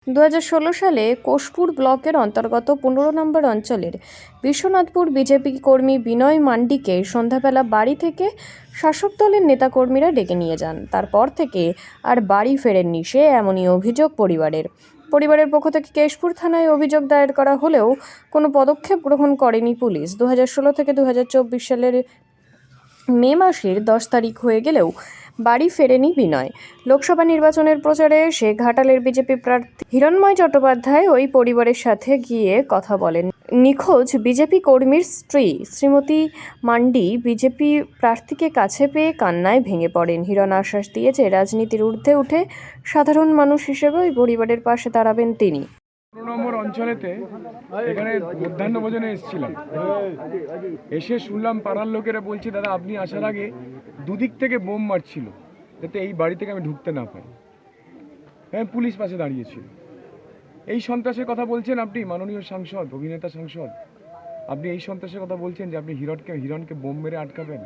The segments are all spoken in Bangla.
2016 সালে কোষপুর ব্লকের অন্তর্গত 15 নম্বর অঞ্চলের বিশ্বনাথপুর বিজেপি কর্মী বিনয় মান্ডিকে সন্ধ্যাবেলা বাড়ি থেকে শাসক দলের নেতাকর্মীরা ডেকে নিয়ে যান। তারপর থেকে আর বাড়ি ফেরেননি সে, এমনই অভিযোগ পরিবারের পক্ষ থেকে কেশপুর থানায় অভিযোগ দায়ের করা হলেও কোনো পদক্ষেপ গ্রহণ করেনি পুলিশ। 2016 থেকে 2024 সালের মে মাসের 10 তারিখ হয়ে গেলেও বাড়ি ফেরেনি বিনয়। লোকসভা নির্বাচনের প্রচারে এসে ঘাটালের বিজেপি প্রার্থী হিরণময় চট্টোপাধ্যায় ওই পরিবারের সাথে গিয়ে কথা বলেন। নিখোঁজ বিজেপি কর্মীর স্ত্রী শ্রীমতী মান্ডি বিজেপি প্রার্থীকে কাছে পেয়ে কান্নায় ভেঙে পড়েন। হিরণ আশ্বাস দিয়েছে রাজনীতির ঊর্ধ্বে উঠে সাধারণ মানুষ হিসেবে ওই পরিবারের পাশে দাঁড়াবেন তিনি। 15 নম্বর অঞ্চলেতে এখানে মধ্যাহ্ন ভোজনে এসেছিলাম, এসে শুনলাম পাড়ার লোকেরা বলছে দাদা আপনি আসার আগে দুদিক থেকে বোম মারছিল যাতে এই বাড়ি থেকে আমি ঢুকতে না পাই। হ্যাঁ, পুলিশ পাশে দাঁড়িয়েছিল। এই সন্ত্রাসের কথা বলছেন আপনি, মাননীয় সাংসদ, অভিনেতা সাংসদ, আপনি এই সন্ত্রাসের কথা বলছেন যে আপনি হিরণকে বোম মেরে আটকাবেন?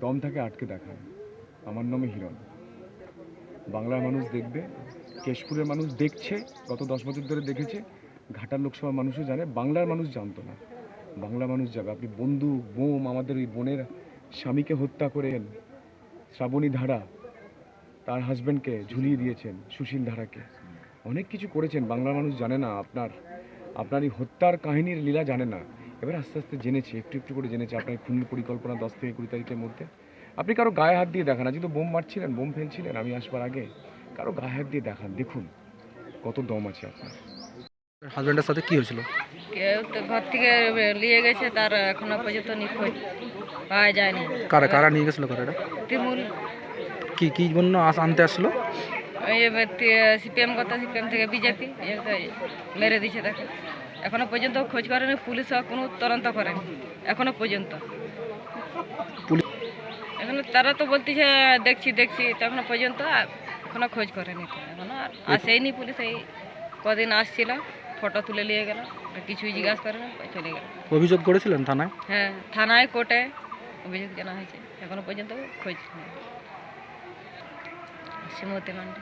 দম থাকে আটকে দেখান। আমার নামে হিরণ। বাংলার মানুষ দেখবে, কেশপুরের মানুষ দেখছে, গত 10 বছর ধরে দেখেছে, ঘাটাল লোকসভা মানুষও জানে, বাংলার মানুষ জানতো না, বাংলা মানুষ যাবে। আপনি বন্দুক বোম আমাদের ওই বোনের স্বামীকে হত্যা করেন, শ্রাবণী ধারা তার হাজব্যান্ডকে ঝুলিয়ে দিয়েছেন, সুশীল ধারাকে, অনেক কিছু করেছেন। বাংলার মানুষ জানে না, আপনার এই হত্যার কাহিনীর লীলা জানে না। এবার আস্তে আস্তে জেনেছে, একটু একটু করে জেনেছে আপনার খুনের পরিকল্পনা 10 থেকে 20 তারিখের মধ্যে। আপনি কারো গায়ে হাত দিয়ে দেখান, আজকে তো বোম মারছিলেন, বোম ফেলছিলেন আমি আসবার আগে, কারো গায়ে হাত দিয়ে দেখান, দেখুন কত দম আছে আপনার। হাজবেন্ডের সাথে কি হয়েছিল? কেউ তো ঘর থেকে নিয়ে গেছে, তার এখনো পর্যন্ত নিখোঁজ পাওয়া যায়নি। কারা নিয়ে গেছিল? কারা? তৃণমূল। কি জন্য আনতে আসলো? সিপিএম থেকে বিজেপি মেরে দিছে তাকে। এখনো পর্যন্ত খোঁজ করেনি পুলিশ, কোনো তদন্ত করেনি এখনো পর্যন্ত। এখন তারা তো বলতেছে দেখছি, এখনো পর্যন্ত এখনো খোঁজ করেনি, এখনো আসেনি পুলিশ। এই কদিন আসছিল, ফটো তুলে নিয়ে গেল, কিছুই জিজ্ঞাসা করে না, চলে গেল। অভিযোগ করেছিলেন থানায়? হ্যাঁ, থানায় কোর্টে অভিযোগ জানা হয়েছে, এখনো পর্যন্ত খোঁজ শ্রীমতী মান্ডি।